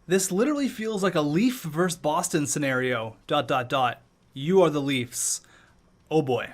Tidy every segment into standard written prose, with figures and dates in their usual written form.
This literally feels like a Leaf versus Boston scenario. ... You are the Leafs. Oh boy.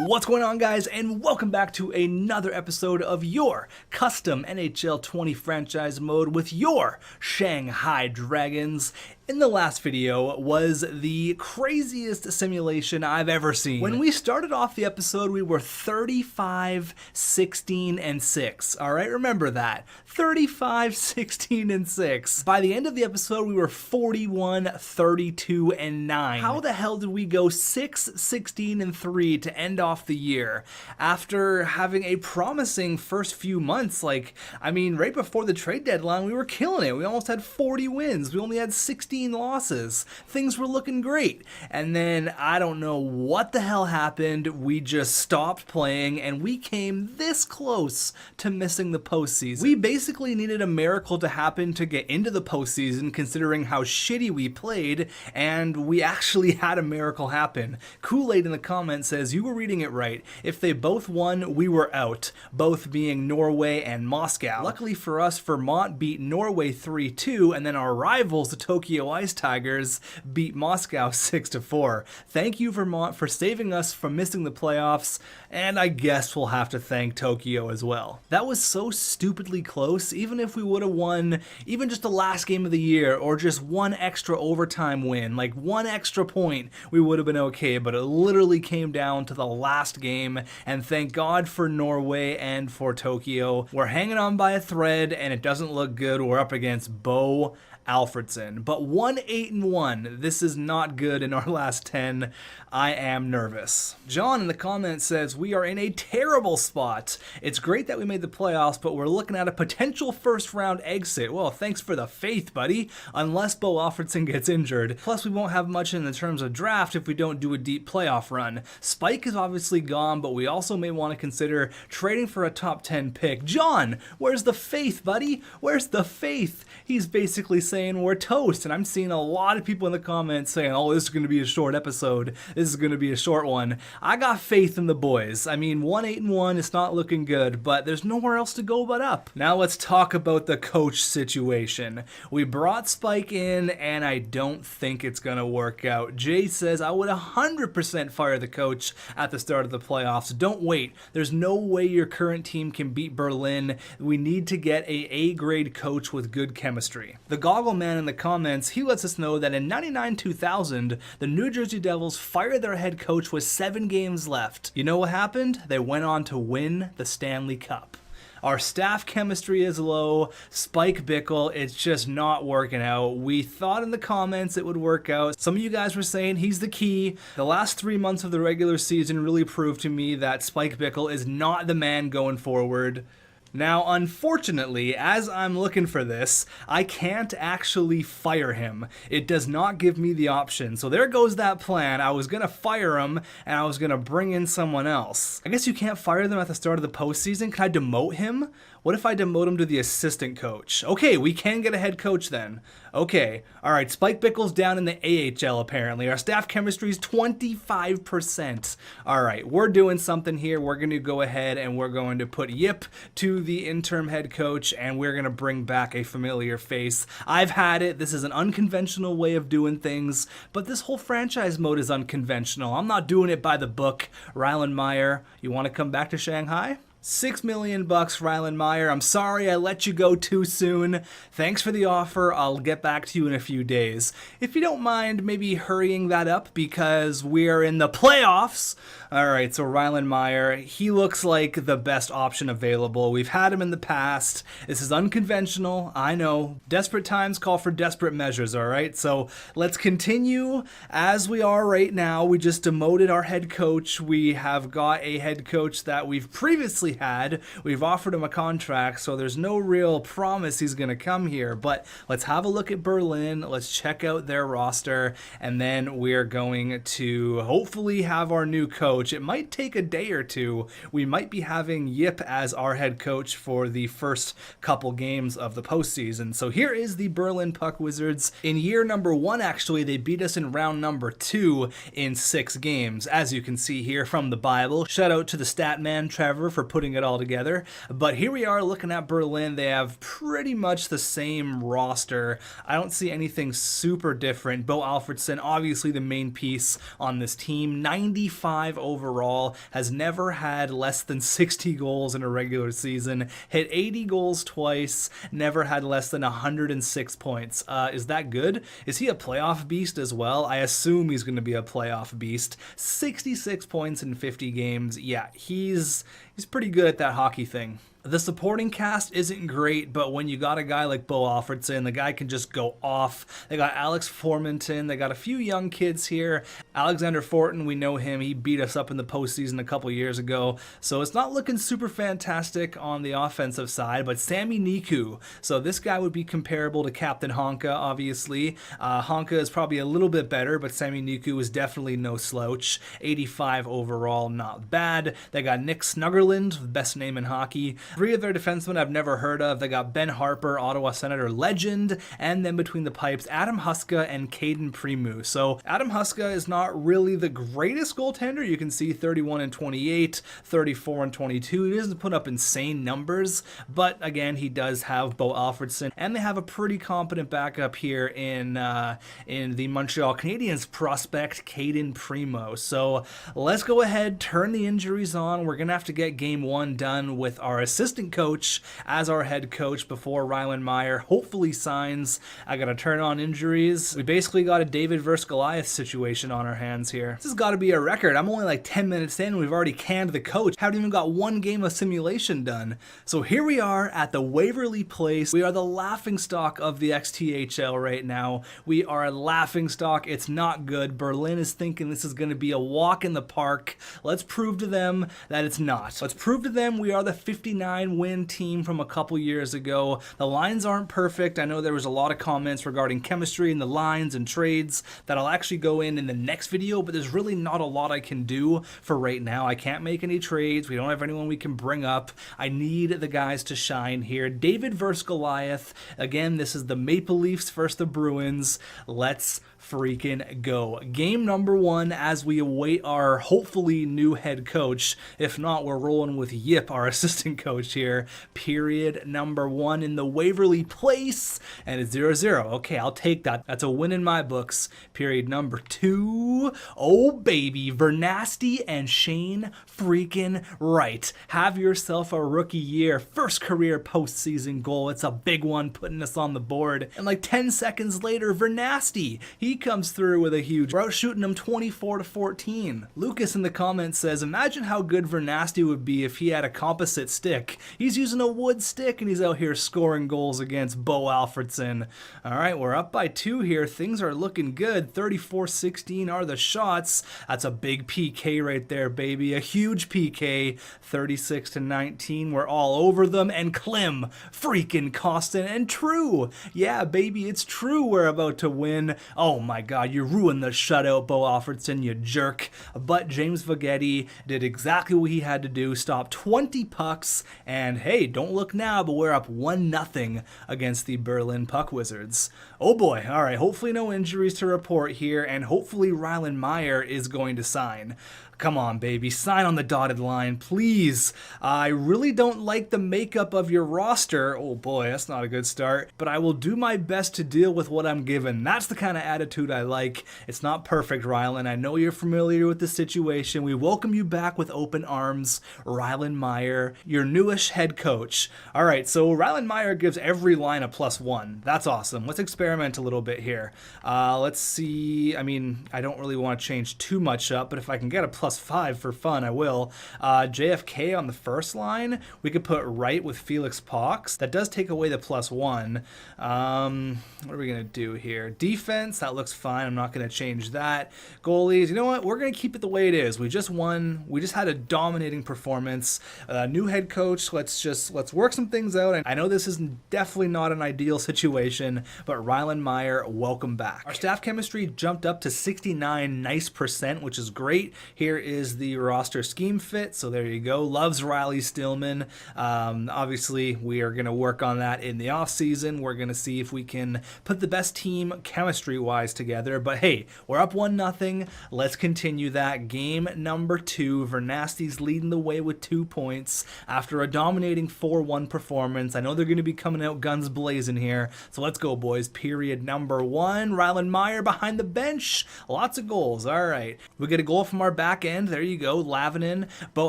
What's going on, guys, and welcome back to another episode of your custom NHL 20 franchise mode with your Shanghai Dragons. In the last video was the craziest simulation I've ever seen. When we started off the episode, we were 35, 16, and 6. All right, remember that. 35, 16, and 6. By the end of the episode, we were 41, 32, and 9. How the hell did we go 6, 16, and 3 to end off the year after having a promising first few months? Right before the trade deadline, we were killing it. We almost had 40 wins. We only had 16 losses. Things were looking great. And then I don't know what the hell happened. We just stopped playing and we came this close to missing the postseason. We basically needed a miracle to happen to get into the postseason, considering how shitty we played, and we actually had a miracle happen. Kool-Aid in the comments says, "You were reading it right. If they both won, we were out," both being Norway and Moscow. Luckily for us, Vermont beat Norway 3-2, and then our rivals, the Tokyo Ice Tigers, beat Moscow 6-4. Thank you, Vermont, for saving us from missing the playoffs, and I guess we'll have to thank Tokyo as well. That was so stupidly close. Even if we would have won even just the last game of the year, or just one extra overtime win, like one extra point, we would have been okay, but it literally came down to the last game, and thank God for Norway and for Tokyo. We're hanging on by a thread, and it doesn't look good. We're up against Bo Alfredson, but 1-8-1. This is not good in our last 10. I am nervous. John in the comments says, "We are in a terrible spot. It's great that we made the playoffs, but we're looking at a potential first round exit." Well, thanks for the faith, buddy. Unless Bo Alfredson gets injured. Plus, we won't have much in the terms of draft if we don't do a deep playoff run. Spike is obviously gone, but we also may want to consider trading for a top 10 pick. John, where's the faith, buddy? Where's the faith? He's basically saying we're toast, and I'm seeing a lot of people in the comments saying, "Oh, this is going to be a short episode. This is going to be a short one." I got faith in the boys. 1-8-1, it's not looking good, but there's nowhere else to go but up. Now let's talk about the coach situation. We brought Spike in, and I don't think it's going to work out. Jay says, "I would 100% fire the coach at the start of the playoffs. Don't wait. There's no way your current team can beat Berlin. We need to get a A-grade coach with good chemistry." The Goggle Man in the comments, he lets us know that in 99-2000, the New Jersey Devils fired their head coach with 7 games left. You know what happened? They went on to win the Stanley Cup. Our staff chemistry is low. Spike Bickle, it's just not working out. We thought in the comments it would work out. Some of you guys were saying he's the key. The last 3 months of the regular season really proved to me that Spike Bickle is not the man going forward. Now, unfortunately, as I'm looking for this, I can't actually fire him. It does not give me the option. So there goes that plan. I was going to fire him, and I was going to bring in someone else. I guess you can't fire them at the start of the postseason. Can I demote him? What if I demote him to the assistant coach? Okay, we can get a head coach then. Okay, all right, Spike Bickle's down in the AHL apparently. Our staff chemistry is 25%. All right, we're doing something here. We're going to go ahead and we're going to put Yip to the interim head coach, and we're going to bring back a familiar face. I've had it. This is an unconventional way of doing things, but this whole franchise mode is unconventional. I'm not doing it by the book. Rylan Meyer, you want to come back to Shanghai? $6 million, Rylan Meyer. I'm sorry I let you go too soon. Thanks for the offer. I'll get back to you in a few days. If you don't mind maybe hurrying that up because we're in the playoffs. All right, so Rylan Meyer, he looks like the best option available. We've had him in the past. This is unconventional, I know. Desperate times call for desperate measures, all right? So let's continue as we are right now. We just demoted our head coach. We have got a head coach that we've previously had. We've offered him a contract, so there's no real promise he's going to come here. But let's have a look at Berlin. Let's check out their roster, and then we're going to hopefully have our new coach. It might take a day or two. We might be having Yip as our head coach for the first couple games of the postseason. So here is the Berlin Puck Wizards. In year number 1, actually, they beat us in round number 2 in 6 games, as you can see here from the Bible. Shout out to the stat man Trevor for putting it all together. But here we are looking at Berlin. They have pretty much the same roster. I don't see anything super different. Bo Alfredsson, obviously the main piece on this team, 95 overall, has never had less than 60 goals in a regular season, hit 80 goals twice, never had less than 106 points. Is that good? Is he a playoff beast as well? I assume he's going to be a playoff beast. 66 points in 50 games. Yeah, he's pretty good at that hockey thing. The supporting cast isn't great, but when you got a guy like Bo Alfredsson, the guy can just go off. They got Alex Formenton. They got a few young kids here. Alexander Fortin, we know him. He beat us up in the postseason a couple years ago. So it's not looking super fantastic on the offensive side, but Sami Niku. So this guy would be comparable to Captain Honka, obviously. Honka is probably a little bit better, but Sami Niku is definitely no slouch. 85 overall, not bad. They got Nick Snuggerland, best name in hockey. 3 of their defensemen I've never heard of. They got Ben Harper, Ottawa Senator legend, and then between the pipes, Adam Huska and Caden Premu. So Adam Huska is not really the greatest goaltender. You can see 31 and 28, 34 and 22. He doesn't put up insane numbers, but again, he does have Bo Alfredsson, and they have a pretty competent backup here in the Montreal Canadiens prospect, Caden Premo. So let's go ahead, turn the injuries on. We're going to have to get game 1 done with our assistant coach as our head coach before Rylan Meyer hopefully signs. I gotta turn on injuries. We basically got a David versus Goliath situation on our hands here. This has got to be a record. I'm only like 10 minutes in and we've already canned the coach. Haven't even got 1 game of simulation done. So here we are at the Waverly Place. We are the laughingstock of the xTHL right now. We are a laughingstock. It's not good. Berlin is thinking this is going to be a walk in the park. Let's prove to them that it's not. Let's prove to them we are the 59 win team from a couple years ago. The lines aren't perfect. I know there was a lot of comments regarding chemistry and the lines and trades that I'll actually go in the next video, but there's really not a lot I can do for right now. I can't make any trades. We don't have anyone we can bring up. I need the guys to shine here. David versus Goliath. Again, this is the Maple Leafs versus the Bruins. Let's freaking go. Game number 1 as we await our hopefully new head coach. If not, we're rolling with Yip, our assistant coach here. Period number 1 in the Waverly Place, and it's 0-0. Okay, I'll take that. That's a win in my books. Period number 2. Oh baby, Vernasty and Shane freaking Wright. Have yourself a rookie year. First career postseason goal. It's a big one, putting us on the board. And like 10 seconds later, Vernasty, he comes through with a huge. We're out shooting him 24-14. Lucas in the comments says, imagine how good Vernasty would be if he had a composite stick. He's using a wood stick and he's out here scoring goals against Bo Alfredsson. All right, we're up by 2 here. Things are looking good. 34-16 are the shots. That's a big PK right there, baby. A huge PK. 36-19. We're all over them. And Klim, freaking Costin, and true. Yeah, baby, it's true. We're about to win. Oh my God, you ruined the shutout, Bo Alfredsson, you jerk. But James Vagetti did exactly what he had to do. Stop 20 pucks. And hey, don't look now, but we're up 1-0 against the Berlin Puck Wizards. Oh boy. All right, hopefully no injuries to report here, and hopefully Rylan Meyer is going to sign. Come on, baby. Sign on the dotted line, please. I really don't like the makeup of your roster. Oh boy, that's not a good start. But I will do my best to deal with what I'm given. That's the kind of attitude I like. It's not perfect, Rylan. I know you're familiar with the situation. We welcome you back with open arms. Rylan Meyer, your newish head coach. All right, so Rylan Meyer gives every line a +1. That's awesome. Let's experiment a little bit here. Let's see. I mean, I don't really want to change too much up, but if I can get a +5 for fun, I will. JFK on the first line, we could put right with Felix Pox. That does take away the +1. What are we going to do here? Defense, that looks fine. I'm not going to change that. Goalies, you know what? We're going to keep it the way it is. We just won. We just had a dominating performance. New head coach. Let's work some things out. And I know this is definitely not an ideal situation, but Rylan Meyer, welcome back. Our staff chemistry jumped up to 69 nice %, which is great. Here is the roster scheme fit. So there you go. Loves Riley Stillman. Obviously, we are going to work on that in the offseason. We're going to see if we can put the best team chemistry-wise together. But hey, we're up 1-0. Let's continue that. Game number 2. Vernasty's leading the way with 2 points after a dominating 4-1 performance. I know they're going to be coming out guns blazing here. So let's go, boys. Period number 1. Rylan Meyer behind the bench. Lots of goals. All right. We get a goal from our back end. There you go. Lavinen, Bo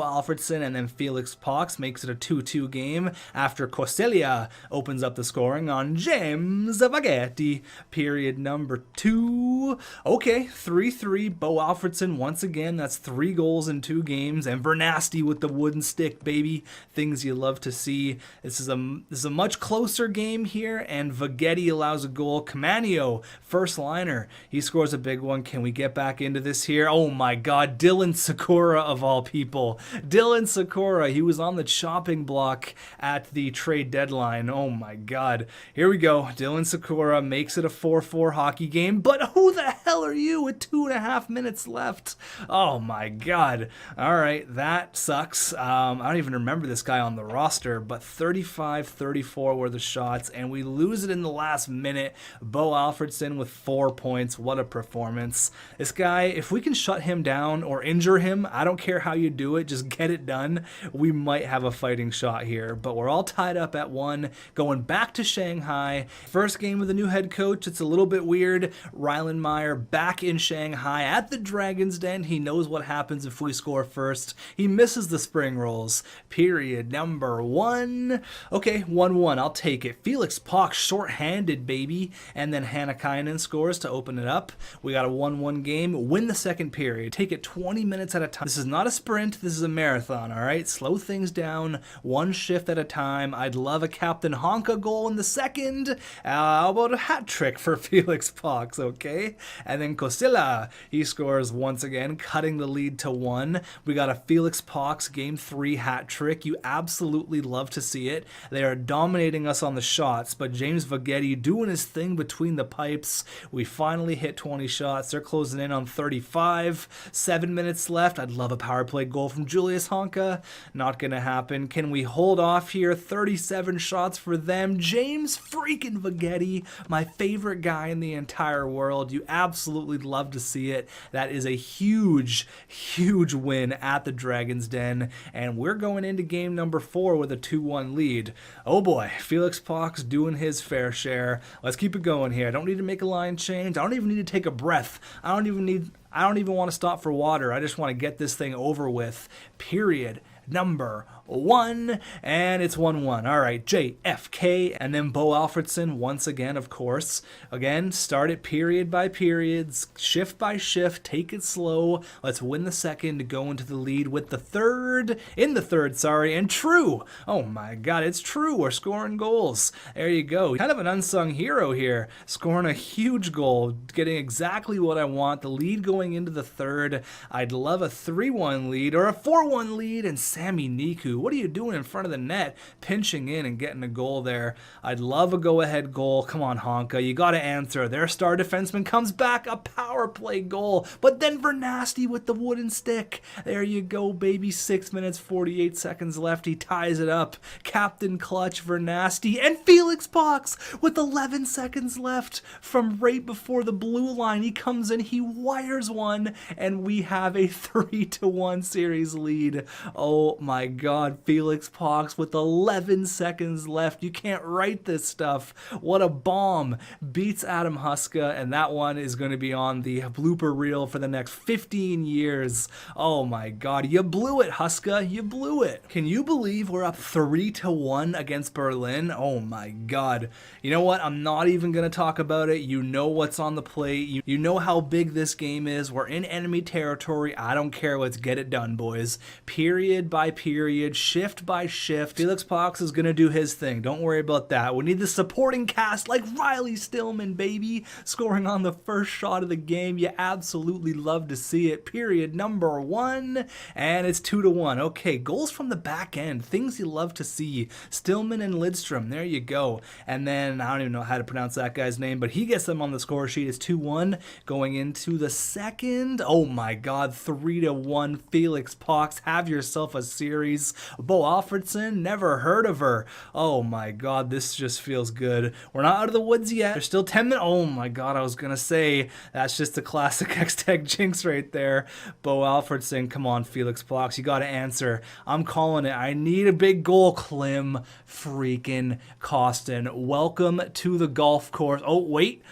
Alfredson, and then Felix Pox makes it a 2-2 game after Kostelia opens up the scoring on James Vaghetti. Period number 2. Okay, 3-3. Bo Alfredson once again. That's 3 goals in 2 games. And Vernasty with the wooden stick, baby. Things you love to see. This is a much closer game here, and Vaghetti allows a goal. Camanio, first liner. He scores a big one. Can we get back into this here? Oh my God, Dylan Sakura of all people. Dylan Sakura, he was on the chopping block at the trade deadline. Oh my God. Here we go. Dylan Sakura makes it a 4-4 hockey game, but who the hell are you with 2.5 minutes left? Oh my God. All right, that sucks. I don't even remember this guy on the roster, but 35-34 were the shots, and we lose it in the last minute. Bo Alfredson with 4 points. What a performance. This guy, if we can shut him down or injure him, I don't care how you do it, just get it done. We might have a fighting shot here, but we're all tied up at 1, going back to Shanghai. First game with a new head coach. It's a little bit weird. Rylan Meyer back in Shanghai at the Dragon's Den. He knows what happens if we score first. He misses the spring rolls. Period number 1. Okay, 1-1. I'll take it. Felix Pox short-handed, baby. And then Hannakainen scores to open it up. We got a 1-1 game. Win the second period. Take it 20 minutes at a time. This is not a sprint. This is a marathon, all right? Slow things down. 1 shift at a time. I'd love a Captain Honka goal in the second. How about a hat trick for Felix Pox, okay? And then Kosilla, he scores once again, cutting the lead to 1. We got a Felix Pox Game 3 hat trick. You absolutely love to see it. They are dominating us on the shots, but James Vaghetti doing his thing between the pipes. We finally hit 20 shots. They're closing in on 35. 7 minutes left. I'd love a power play goal from Julius Honka. Not going to happen. Can we hold off here? 37 shots for them. James freaking Vaghetti, my favorite guy in the entire world. You absolutely love to see it. That is a huge, huge win at the Dragon's Den, and we're going into game number 4 with a 2-1 lead. Oh boy, Felix Pox doing his fair share. Let's keep it going here. I don't need to make a line change. I don't even need to take a breath. I don't even want to stop for water. I just want to get this thing over with. Period number 1, and it's 1-1. All right, JFK, and then Bo Alfredson once again, of course. Again, start it period by periods, shift by shift, take it slow. Let's win the second to go into the lead with the third, and true. Oh my God, it's true. We're scoring goals. There you go. Kind of an unsung hero here, scoring a huge goal, getting exactly what I want. The lead going into the third. I'd love a 3-1 lead or a 4-1 lead, and Sammy Niku, what are you doing in front of the net? Pinching in and getting a goal there. I'd love a go-ahead goal. Come on, Honka. You got to answer. Their star defenseman comes back. A power play goal. But then Vernasty with the wooden stick. There you go, baby. 6 minutes, 48 seconds left. He ties it up. Captain Clutch Vernasty and Felix Pox with 11 seconds left from right before the blue line. He comes in. He wires one, and we have a 3-1 series lead. Oh my God. god, Felix Pox with 11 seconds left. You can't write this stuff. What a bomb. Beats Adam Huska, and that one is going to be on the blooper reel for the next 15 years. Oh my god, you blew it, Huska. You blew it. Can you believe we're up 3-1 against Berlin? Oh my god. You know what? I'm not even going to talk about it. You know what's on the plate. You know how big this game is. We're in enemy territory. I don't care. Let's get it done, boys. Period by period, shift by shift. Felix Pox is going to do his thing. Don't worry about that. We need the supporting cast like Riley Stillman, baby, scoring on the first shot of the game. You absolutely love to see it. Period number 1, and it's 2-1. Okay, goals from the back end. Things you love to see. Stillman and Lidstrom. There you go. And then, I don't even know how to pronounce that guy's name, but he gets them on the score sheet. It's 2-1 going into the second. Oh my god, 3-1. Felix Pox, have yourself a series. Bo Alfredson, never heard of her. Oh my god, this just feels good. We're not out of the woods yet. There's still 10 minutes. Oh my god, I was gonna say, that's just a classic xTech jinx right there. Bo Alfredson, come on, Felix Pox, you gotta answer. I'm calling it. I need a big goal. Klim freaking Kostin. Welcome to the golf course. Oh, wait,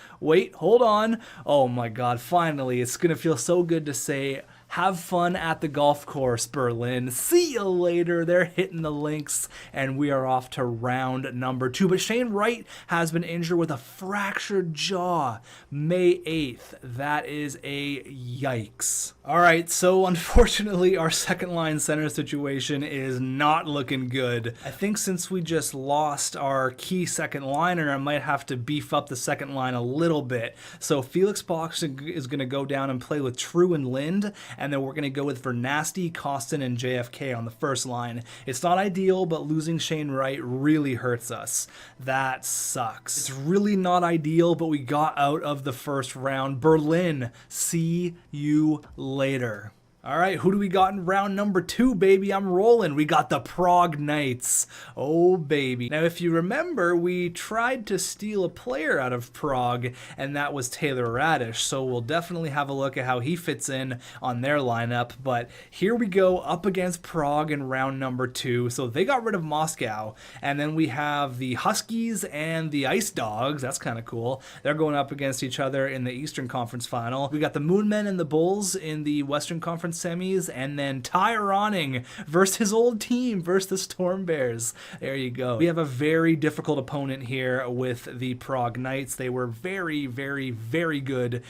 hold on. Oh my god, finally, it's gonna feel so good to say, have fun at the golf course, Berlin. See you later. They're hitting the links, and we are off to round number 2. But Shane Wright has been injured with a fractured jaw. May 8th. That is a yikes. All right, so unfortunately, our second line center situation is not looking good. I think since we just lost our key second liner, I might have to beef up the second line a little bit. So Felix Pox is going to go down and play with True and Lind, and then we're going to go with Vernasty, Kostin, and JFK on the first line. It's not ideal, but losing Shane Wright really hurts us. That sucks. It's really not ideal, but we got out of the first round. Berlin, see you later. All right, who do we got in round number 2, baby? I'm rolling. We got the Prague Knights. Oh, baby. Now, if you remember, we tried to steal a player out of Prague, and that was Taylor Radish. So we'll definitely have a look at how he fits in on their lineup. But here we go up against Prague in round number 2. So they got rid of Moscow. And then we have the Huskies and the Ice Dogs. That's kind of cool. They're going up against each other in the Eastern Conference Final. We got the Moonmen and the Bulls in the Western Conference semis, and then Ty Ronning versus his old team versus the Storm Bears. There you go. We have a very difficult opponent here with the Prague Knights. They were very, very, very good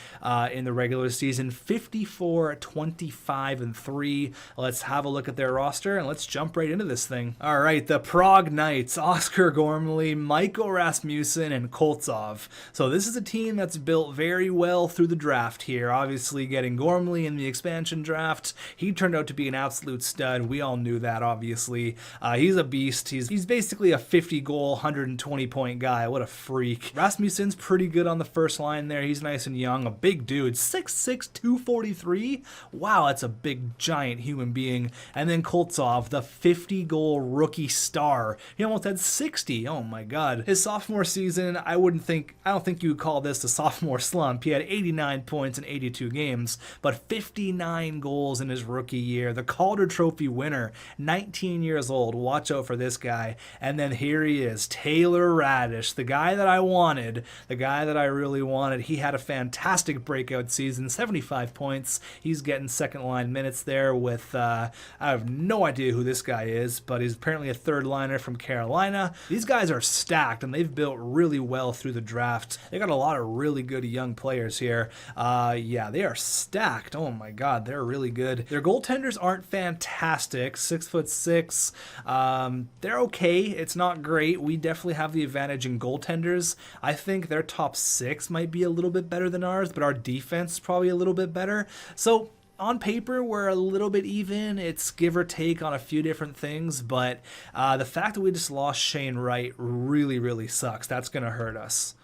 in the regular season. 54-25-3. Let's have a look at their roster, and let's jump right into this thing. All right, the Prague Knights. Oscar Gormley, Michael Rasmussen, and Koltsov. So this is a team that's built very well through the draft here. Obviously getting Gormley in the expansion draft. He turned out to be an absolute stud. We all knew that, obviously. He's a beast. He's basically a 50-goal, 120-point guy. What a freak. Rasmussen's pretty good on the first line there. He's nice and young. A big dude. 6'6", 243. Wow, that's a big, giant human being. And then Koltsov, the 50-goal rookie star. He almost had 60. Oh, my God. His sophomore season, I don't think you would call this a sophomore slump. He had 89 points in 82 games, but 59 goals in his rookie year. The Calder Trophy winner, 19 years old. Watch out for this guy. And then here he is, Taylor Radish, the guy that I wanted, the guy that I really wanted. He had a fantastic breakout season, 75 points. He's getting second line minutes there with, I have no idea who this guy is, but he's apparently a third liner from Carolina. These guys are stacked, and they've built really well through the draft. They got a lot of really good young players here. Yeah, they are stacked. Oh my God, they're really good. Their goaltenders aren't fantastic. 6'6". They're okay. It's not great. We definitely have the advantage in goaltenders. I think their top 6 might be a little bit better than ours, but our defense is probably a little bit better. So on paper, we're a little bit even. It's give or take on a few different things, but the fact that we just lost Shane Wright really, really sucks. That's going to hurt us.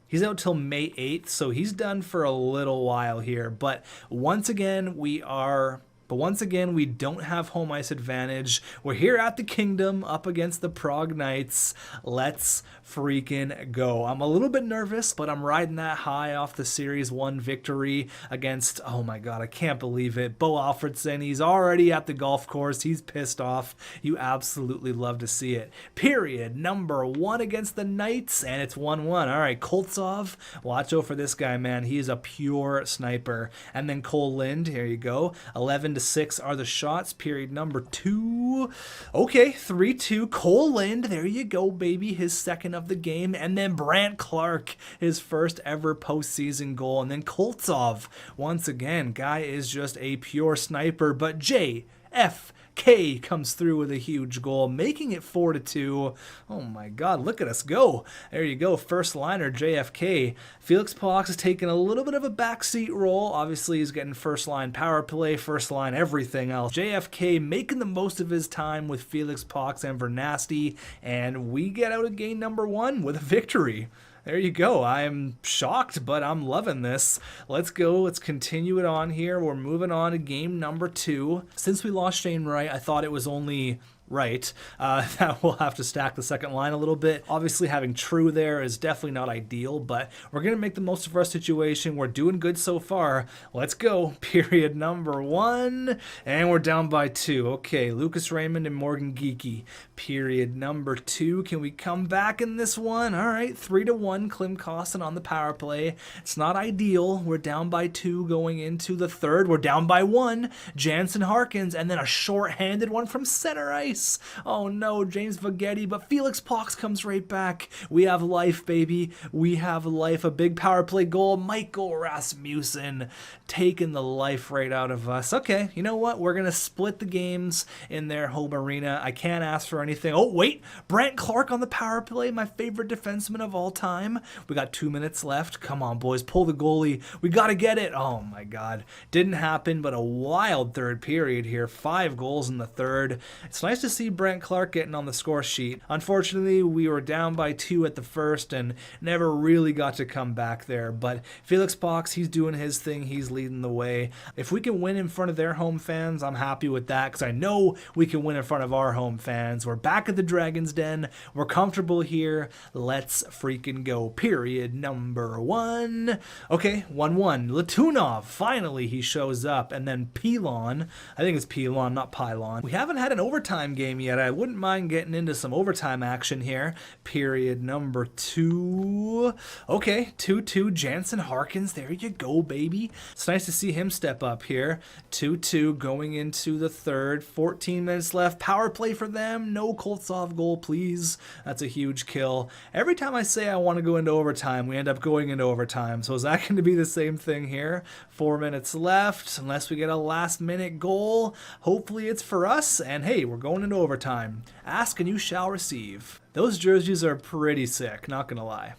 He's out till May 8th, so he's done for a little while here. But once again, we are But once again, we don't have home ice advantage. We're here at the Kingdom up against the Prague Knights. Let's freaking go. I'm a little bit nervous, but I'm riding that high off the Series 1 victory against, oh my god, I can't believe it, Bo Alfredson. He's already at the golf course. He's pissed off. You absolutely love to see it. Period. Number 1 against the Knights, and it's 1-1. All right, Koltsov, watch out for this guy, man. He is a pure sniper. And then Cole Lind, here you go. 11-6 are the shots. Period number 2. Okay, 3-2. Cole Lind, there you go, baby. His second of the game. And then Brandt Clark, his first ever postseason goal. And then Koltsov, once again, guy is just a pure sniper. But JFK comes through with a huge goal, making it 4-2. Oh my god, look at us go. There you go, first liner JFK. Felix Pox is taking a little bit of a backseat role. Obviously, he's getting first line power play, first line everything else. JFK making the most of his time with Felix Pox and Vernasty, and we get out of game number 1 with a victory. There you go. I'm shocked, but I'm loving this. Let's go. Let's continue it on here. We're moving on to game number 2. Since we lost Shane Wright, I thought it was only right that we'll have to stack the second line a little bit. Obviously, having True there is definitely not ideal, but we're going to make the most of our situation. We're doing good so far. Let's go. Period number 1. And we're down by 2. Okay, Lucas Raymond and Morgan Geeky. Period number 2. Can we come back in this one? All right, 3-1. Klim Kostin on the power play. It's not ideal. We're down by 2 going into the third. We're down by 1. Jansen Harkins, and then a short-handed one from center ice. Oh no, James Vagetti, but Felix Pox comes right back. We have life, baby. We have life. A big power play goal. Michael Rasmussen taking the life right out of us. Okay, you know what? We're going to split the games in their home arena. I can't ask for anything. Oh, wait. Brandt Clark on the power play, my favorite defenseman of all time. We got 2 minutes left. Come on, boys. Pull the goalie. We got to get it. Oh, my God. Didn't happen, but a wild third period here. 5 goals in the third. It's nice to see Brandt Clark getting on the score sheet. Unfortunately, we were down by 2 at the first and never really got to come back there. But Felix Pox, he's doing his thing. He's leading the way. If we can win in front of their home fans, I'm happy with that because I know we can win in front of our home fans. We're back at the Dragon's Den. We're comfortable here. Let's freaking go. Period number 1. Okay, 1-1. Latunov, finally he shows up. And then Pilon, I think it's Pilon, not Pylon. We haven't had an overtime game yet. I wouldn't mind getting into some overtime action here. Period number 2. Okay, 2-2. Jansen Harkins, there you go, baby. It's nice to see him step up here. 2-2 going into the third. 14 minutes left. Power play for them. No Koltsov goal, please. That's a huge kill. Every time I say I want to go into overtime, we end up going into overtime. So is that going to be the same thing here? 4 minutes left. Unless we get a last minute goal. Hopefully it's for us. And hey, we're going into overtime. Ask and you shall receive. Those jerseys are pretty sick, not gonna lie.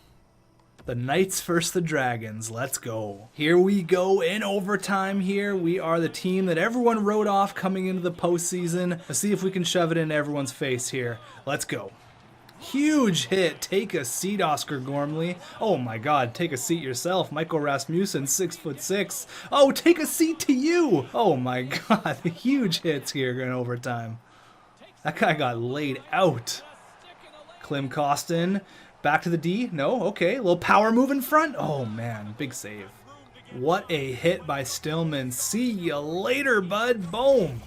The Knights versus the Dragons. Let's go. Here we go in overtime here. We are the team that everyone wrote off coming into the postseason. Let's see if we can shove it in everyone's face here. Let's go. Huge hit. Take a seat, Oscar Gormley. Oh my god, take a seat yourself. Michael Rasmussen, 6'6". Oh, take a seat to you. Oh my god, huge hits here in overtime. That guy got laid out. Klim Kostin. Back to the D. No? Okay. A little power move in front. Oh, man. Big save. What a hit by Stillman. See you later, bud. Boom.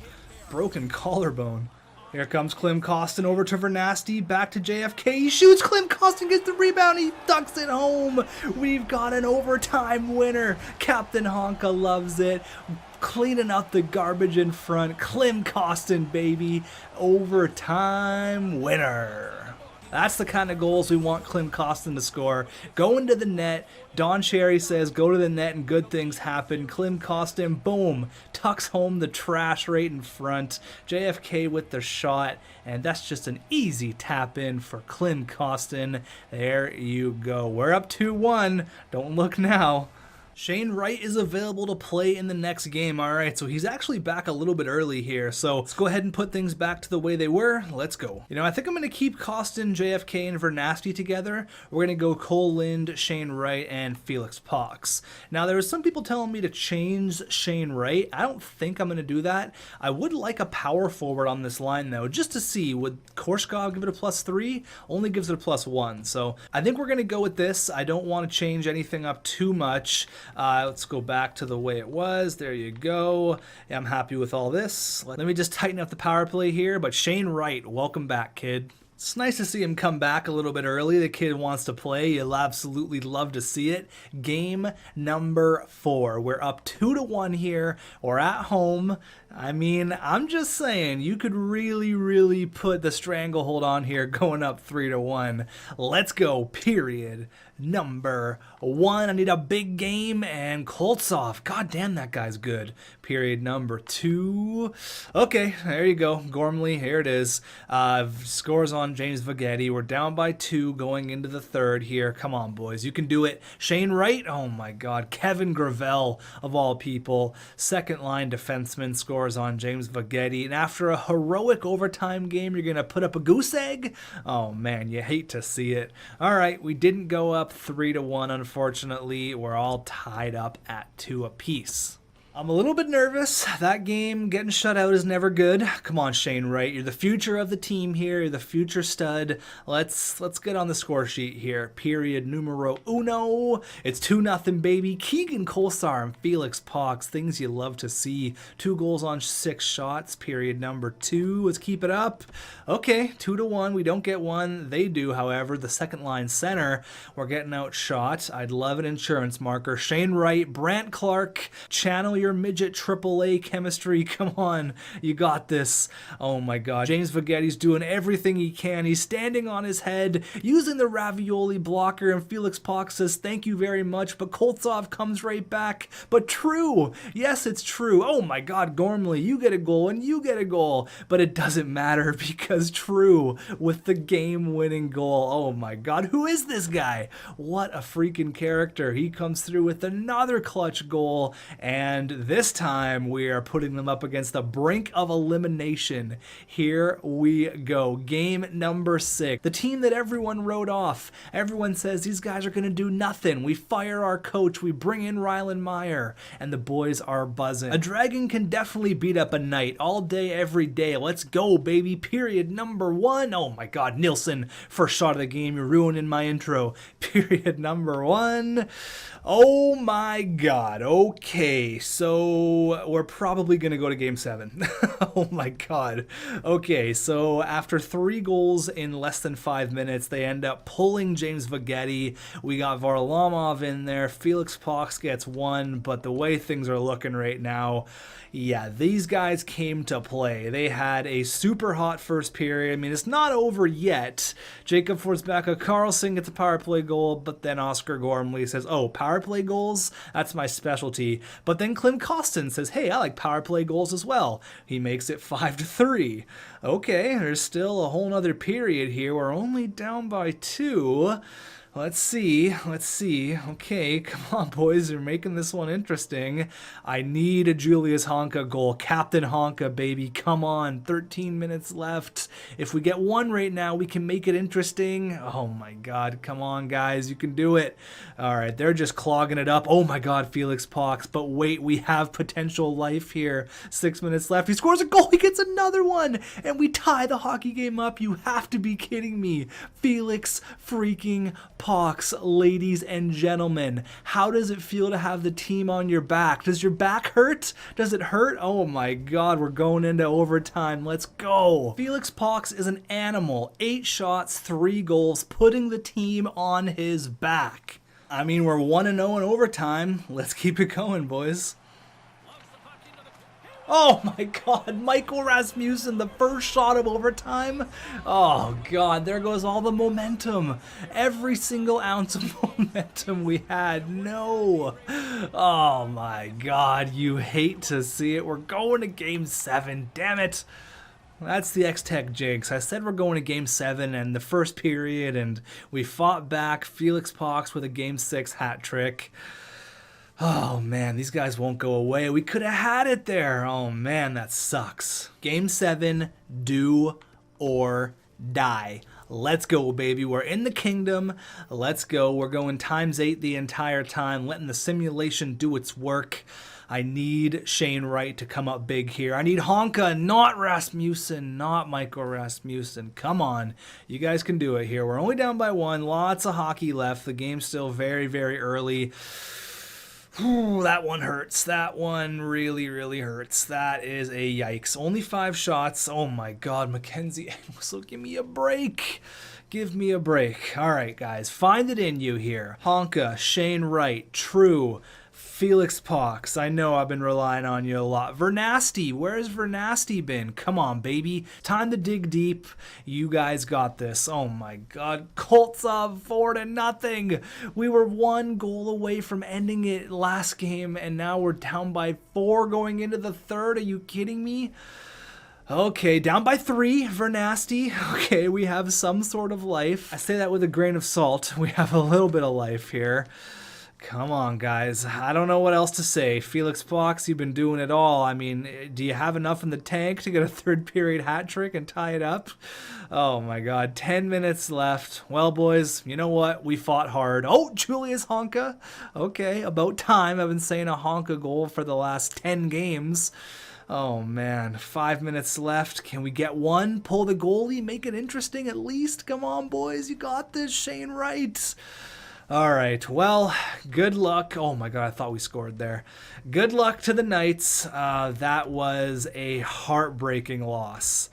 Broken collarbone. Here comes Klim Kostin over to Vernasty. Back to JFK. He shoots. Klim Kostin gets the rebound. He ducks it home. We've got an overtime winner. Captain Honka loves it. Cleaning up the garbage in front. Klim Kostin, baby. Overtime winner. That's the kind of goals we want Klim Kostin to score. Going to the net. Don Cherry says go to the net and good things happen. Klim Kostin, boom, tucks home the trash right in front. JFK with the shot, and that's just an easy tap in for Klim Kostin. There you go. We're up 2-1. Don't look now. Shane Wright is available to play in the next game. All right, so he's actually back a little bit early here. So let's go ahead and put things back to the way they were. Let's go. You know, I think I'm going to keep Kostin, JFK, and Vernasty together. We're going to go Cole Lind, Shane Wright, and Felix Pox. Now, there were some people telling me to change Shane Wright. I don't think I'm going to do that. I would like a power forward on this line, though, just to see. Would Korshkov give it a +3? Only gives it a +1. So I think we're going to go with this. I don't want to change anything up too much. Let's go back to the way it was. There you go. Yeah, I'm happy with all this. Let me just tighten up the power play here. But Shane Wright, welcome back, kid. It's nice to see him come back a little bit early. The kid wants to play. You'll absolutely love to see it. Game number 4. We're up 2-1 here. We're at home. I mean, I'm just saying, you could really put the stranglehold on here going up 3-1. Let's go, period. Number 1. I need a big game, and Koltsov. God damn, that guy's good. Period number 2. Okay, there you go. Gormley, here it is. Scores on James Vagetti. We're down by 2 going into the 3rd here. Come on, boys. You can do it. Shane Wright. Oh, my God. Kevin Gravel, of all people. Second line defenseman scores on James Vagetti. And after a heroic overtime game, you're going to put up a goose egg? Oh, man, you hate to see it. All right, we didn't go up 3-1, unfortunately. We're all tied up at 2 apiece. I'm a little bit nervous. That game, getting shut out is never good. Come on, Shane Wright. You're the future of the team here. You're the future stud. Let's get on the score sheet here. Period numero uno. It's 2-0, baby. Keegan Kolsar and Felix Pox. Things you love to see. 2 goals on 6 shots. Period number 2. Let's keep it up. Okay, 2-1. We don't get one. They do, however. The second line center, we're getting outshot. I'd love an insurance marker. Shane Wright, Brant Clark, channel your midget AAA chemistry. Come on, you got this. Oh my God. James Vagetti's doing everything he can. He's standing on his head, using the ravioli blocker, and Felix Pox says, thank you very much, but Koltsov comes right back. But true. Yes, it's true. Oh my God, Gormley, you get a goal and you get a goal. But it doesn't matter because true with the game-winning goal. Oh my God, who is this guy? What a freaking character. He comes through with another clutch goal, and this time we are putting them up against the brink of elimination. Here we go. Game number 6. The team that everyone wrote off. Everyone says these guys are going to do nothing. We fire our coach. We bring in Rylan Meyer, and the boys are buzzing. A dragon can definitely beat up a knight all day, every day. Let's go, baby. Period number 1. Oh my God, Nielsen, first shot of the game. You're ruining my intro. Period number 1. Oh my God. Okay, so we're probably going to go to game 7. Oh my God. Okay, so after 3 goals in less than 5 minutes, they end up pulling James Vagetti. We got Varlamov in there. Felix Pox gets 1, but the way things are looking right now, yeah, these guys came to play. They had a super hot first period. I mean, it's not over yet. Jacob Forsbacka Carlson gets a power play goal, but then Oscar Gormley says, oh, power play goals? That's my specialty. But then Clem Kostin says, hey, I like power play goals as well. He makes it 5-3. Okay, there's still a whole nother period here. We're only down by 2. Let's see. Okay, come on, boys. You're making this one interesting. I need a Julius Honka goal. Captain Honka, baby. Come on. 13 minutes left. If we get 1 right now, we can make it interesting. Oh, my God. Come on, guys. You can do it. All right, they're just clogging it up. Oh, my God, Felix Pox. But wait, we have potential life here. 6 minutes left. He scores a goal. He gets another one. And we tie the hockey game up. You have to be kidding me. Felix freaking Pox, ladies and gentlemen. How does it feel to have the team on your back? Does your back hurt? Does it hurt? Oh my God, we're going into overtime. Let's go. Felix Pox is an animal. 8 shots, 3 goals, putting the team on his back. I mean, we're 1-0 in overtime. Let's keep it going, boys. Oh my God, Michael Rasmussen, the first shot of overtime. Oh God, there goes all the momentum. Every single ounce of momentum we had. No. Oh my God, you hate to see it. We're going to game 7, damn it. That's the xTech jinx. I said we're going to game 7 and the first period, and we fought back. Felix Pox with a game 6 hat trick. Oh man, these guys won't go away. We could have had it there. Oh man, that sucks. Game 7, do or die. Let's go, baby. We're in the kingdom. Let's go. We're going ×8 the entire time, letting the simulation do its work. I need Shane Wright to come up big here. I need Honka, not Rasmussen, not Michael Rasmussen. Come on. You guys can do it here. We're only down by 1. Lots of hockey left. The game's still very, very early. Ooh, that one hurts. That one really, really hurts. That is a yikes. Only 5 shots. Oh my God, Mackenzie Whistle, give me a break. Give me a break. All right, guys, find it in you here. Honka, Shane Wright, True, Felix Pox. I know I've been relying on you a lot. Vernasty, where's Vernasty been? Come on, baby. Time to dig deep. You guys got this. Oh my God. Koltsov 4-0. We were 1 goal away from ending it last game, and now we're down by 4 going into the third. Are you kidding me? Okay, down by 3, Vernasty. Okay, we have some sort of life. I say that with a grain of salt. We have a little bit of life here. Come on, guys. I don't know what else to say. Felix Fox, you've been doing it all. I mean, do you have enough in the tank to get a third period hat trick and tie it up? Oh my God, 10 minutes left. Well, boys, you know what? We fought hard. Oh, Julius Honka. Okay, about time. I've been saying a Honka goal for the last 10 games. Oh man, 5 minutes left. Can we get one? Pull the goalie, make it interesting at least. Come on, boys, you got this, Shane Wright. All right, well, good luck. Oh my God, I thought we scored there. Good luck to the Knights. That was a heartbreaking loss.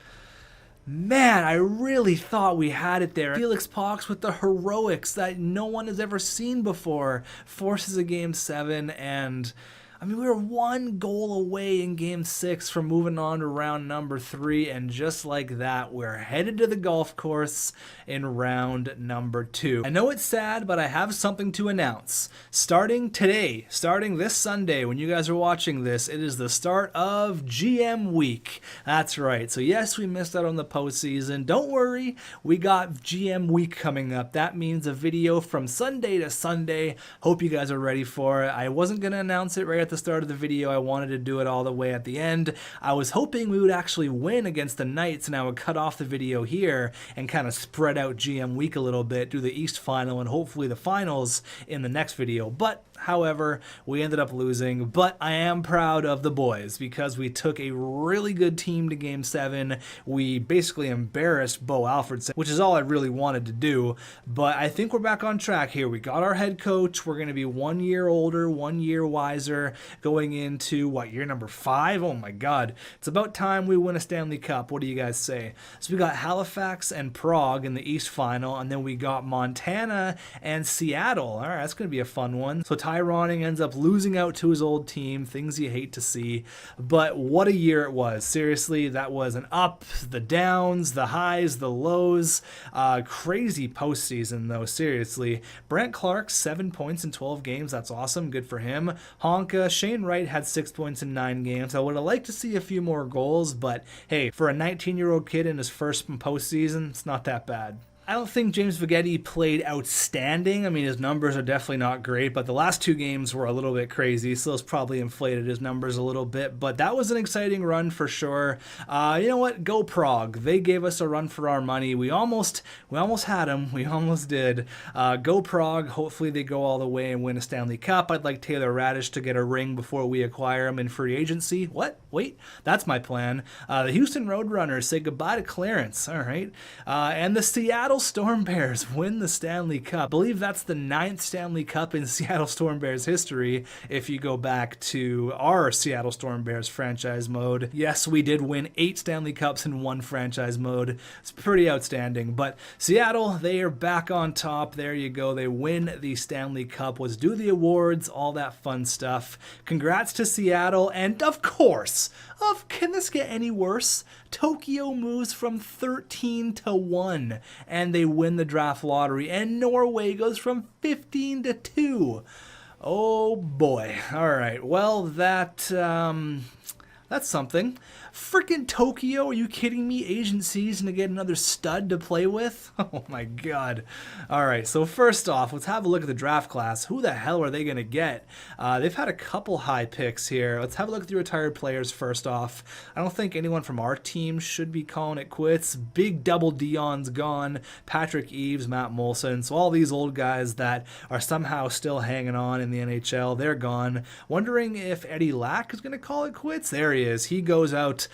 Man, I really thought we had it there. Felix Pox with the heroics that no one has ever seen before forces a Game 7, and I mean, we were 1 goal away in Game 6 from moving on to round number 3, and just like that, we're headed to the golf course in round number 2. I know it's sad, but I have something to announce. Starting today, starting this Sunday, when you guys are watching this, it is the start of GM Week. That's right. So yes, we missed out on the postseason. Don't worry, we got GM Week coming up. That means a video from Sunday to Sunday. Hope you guys are ready for it. I wasn't going to announce it right at the start of the video. I wanted to do it all the way at the end. I was hoping we would actually win against the Knights, and I would cut off the video here and kind of spread out GM Week a little bit, do the East Final and hopefully the finals in the next video. But however, we ended up losing, but I am proud of the boys because we took a really good team to Game 7. We basically embarrassed Bo Alfredson, which is all I really wanted to do, but I think we're back on track here. We got our head coach. We're going to be 1 year older, 1 year wiser, going into, what, year number 5? Oh my God. It's about time we win a Stanley Cup. What do you guys say? So we got Halifax and Prague in the East Final, and then we got Montana and Seattle. All right, that's going to be a fun one. So Tyroning ends up losing out to his old team, things you hate to see, but what a year it was. Seriously, that was an up, the downs, the highs, the lows. Crazy postseason, though, seriously. Brent Clark, 7 points in 12 games. That's awesome. Good for him. Honka, Shane Wright had 6 points in 9 games. I would have liked to see a few more goals, but hey, for a 19-year-old kid in his first postseason, it's not that bad. I don't think James Viggetti played outstanding. I mean, his numbers are definitely not great, but the last 2 games were a little bit crazy, so it's probably inflated his numbers a little bit, but that was an exciting run for sure. You know what? Go Prague. They gave us a run for our money. We almost had them. We almost did. Go Prague. Hopefully they go all the way and win a Stanley Cup. I'd like Taylor Radish to get a ring before we acquire him in free agency. What? Wait, that's my plan. The Houston Roadrunners say goodbye to Clarence. All right. And the Seattle Storm Bears win the Stanley Cup. I believe that's the 9th Stanley Cup in Seattle Storm Bears history if you go back to our Seattle Storm Bears franchise mode. Yes, we did win 8 Stanley Cups in 1 franchise mode. It's pretty outstanding, but Seattle, they are back on top. There you go. They win the Stanley Cup. Let's do the awards, all that fun stuff. Congrats to Seattle, and of course, can this get any worse? Tokyo moves from 13 to 1, and they win the draft lottery, and Norway goes from 15 to 2. Oh boy. All right. Well, that's something. Freaking Tokyo, are you kidding me? Agent season to get another stud to play with? Oh my god. Alright, so first off, let's have a look at the draft class. Who the hell are they going to get? They've had a couple high picks here. Let's have a look at the retired players first off. I don't think anyone from our team should be calling it quits. Big double Dion's gone. Patrick Eves, Matt Molson. So all these old guys that are somehow still hanging on in the NHL, they're gone. Wondering if Eddie Lack is going to call it quits. There he is. He goes out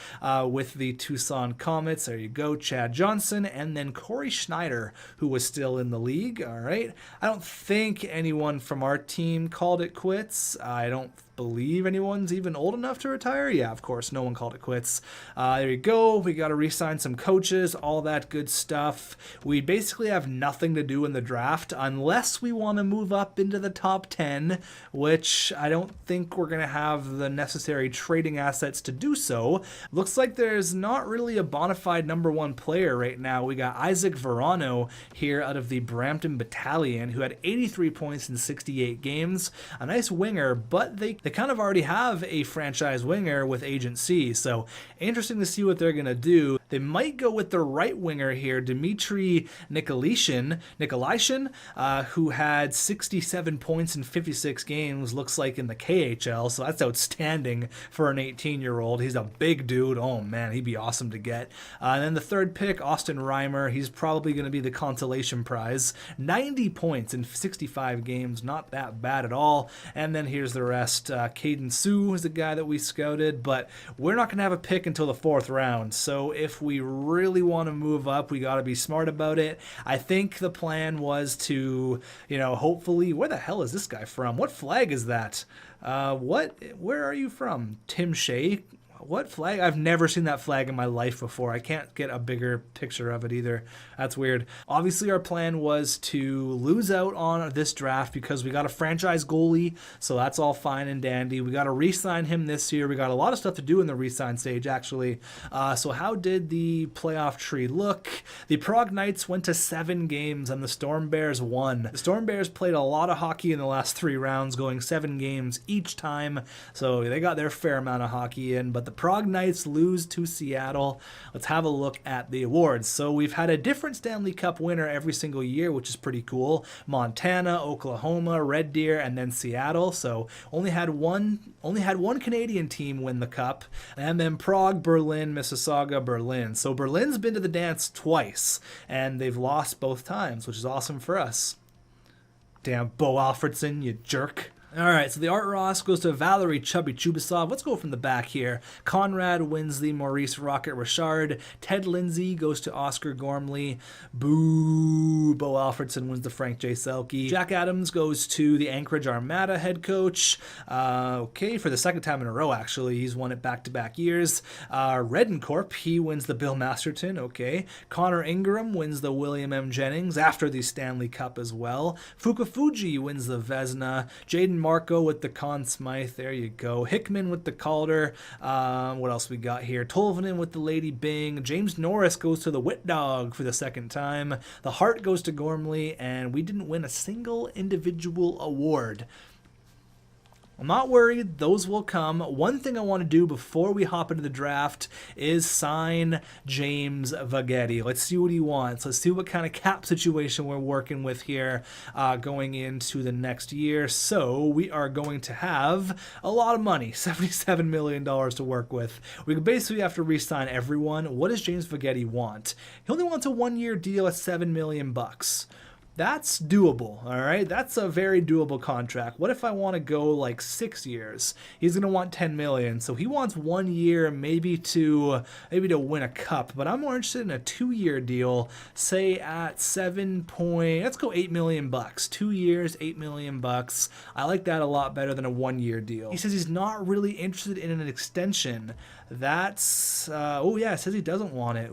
with the Tucson Comets. There you go. Chad Johnson, and then Corey Schneider, who was still in the league. All right. I don't think anyone from our team called it quits. I don't believe anyone's even old enough to retire. Yeah, of course, no one called it quits. There you go. We got to re-sign some coaches, all that good stuff. We basically have nothing to do in the draft unless we want to move up into the top 10, which I don't think we're going to have the necessary trading assets to do so. Looks like there's not really a bona fide number one player right now. We got Isaac Verano here out of the Brampton Battalion, who had 83 points in 68 games. A nice winger, but they kind of already have a franchise winger with Agent C, so interesting to see what they're going to do. They might go with the right winger here, Dmitry Nikolaishin, who had 67 points in 56 games, looks like in the KHL, so that's outstanding for an 18-year-old. He's a big dude. Oh, man, he'd be awesome to get. And then the third pick, Austin Reimer. He's probably going to be the consolation prize. 90 points in 65 games, not that bad at all. And then here's the rest. Caden Sue is the guy that we scouted, but we're not going to have a pick until the 4th round. So if we really want to move up, we got to be smart about it. I think the plan was to, hopefully, where the hell is this guy from? What flag is that? Where are you from? Tim Shea? What flag? I've never seen that flag in my life before. I can't get a bigger picture of it either. That's weird. Obviously, our plan was to lose out on this draft because we got a franchise goalie, so that's all fine and dandy. We got to re-sign him this year. We got a lot of stuff to do in the re-sign stage, actually. So how did the playoff tree look? The Prague Knights went to 7 games, and the Storm Bears won. The Storm Bears played a lot of hockey in the last 3 rounds, going 7 games each time, so they got their fair amount of hockey in, but the Prague Knights lose to Seattle. Let's have a look at the awards. So we've had a different Stanley Cup winner every single year, which is pretty cool. Montana, Oklahoma, Red Deer, and then Seattle. So only had one Canadian team win the cup, and then Prague, Berlin, Mississauga, Berlin. So Berlin's been to the dance twice, and they've lost both times, which is awesome for us. Damn, Bo Alfredson, you jerk. All right, so the Art Ross goes to Valery Chubby Chubasov. Let's go from the back here. Conrad wins the Maurice Rocket Richard. Ted Lindsay goes to Oscar Gormley. Boo. Bo Alfredson wins the Frank J. Selke. Jack Adams goes to the Anchorage Armada head coach. Okay, for the second time in a row, actually. He's won it back-to-back years. Redencorp, he wins the Bill Masterton. Okay. Connor Ingram wins the William M. Jennings after the Stanley Cup as well. Fukafuji wins the Vezina. Jaden Marco with the Conn Smythe. There you go. Hickman with the Calder. What else we got here? Tolvanen with the Lady Bing. James Norris goes to the Wit Dog for the second time. The Hart goes to Gormley, and we didn't win a single individual award. I'm not worried. Those will come. One thing I want to do before we hop into the draft is sign James Vagetti. Let's see what he wants. Let's see what kind of cap situation we're working with here going into the next year. So we are going to have a lot of money, $77 million to work with. We basically have to re-sign everyone. What does James Vagetti want? He only wants a 1-year deal at $7 million. That's doable, all right? That's a very doable contract. What if I want to go like 6 years? He's going to want $10 million, so he wants 1 year maybe to win a cup, but I'm more interested in a 2-year deal, say at let's go $8 million. 2 years, $8 million. I like that a lot better than a 1-year deal. He says he's not really interested in an extension. That's, it says he doesn't want it.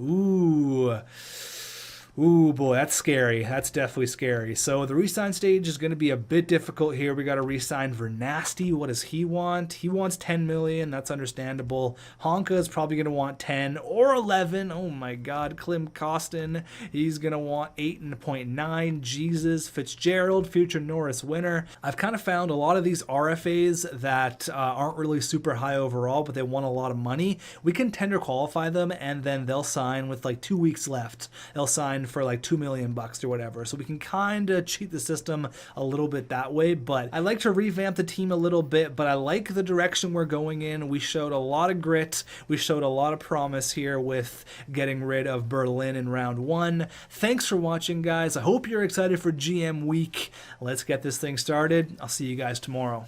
Ooh, boy, that's scary. That's definitely scary. So the resign stage is going to be a bit difficult here. We got to resign Vernasty. What does he want? He wants 10 million. That's understandable. Honka is probably going to want 10 or 11. Oh my God. Klim Kostin, he's going to want 8.9. Jesus. Fitzgerald, future Norris winner. I've kind of found a lot of these RFAs that aren't really super high overall, but they want a lot of money. We can tender qualify them, and then they'll sign with like 2 weeks left. They'll sign for like $2 million or whatever. So we can kind of cheat the system a little bit that way, but I like to revamp the team a little bit, but I like the direction we're going in. We showed a lot of grit. We showed a lot of promise here with getting rid of Berlin in round 1. Thanks for watching, guys. I hope you're excited for GM week. Let's get this thing started. I'll see you guys tomorrow.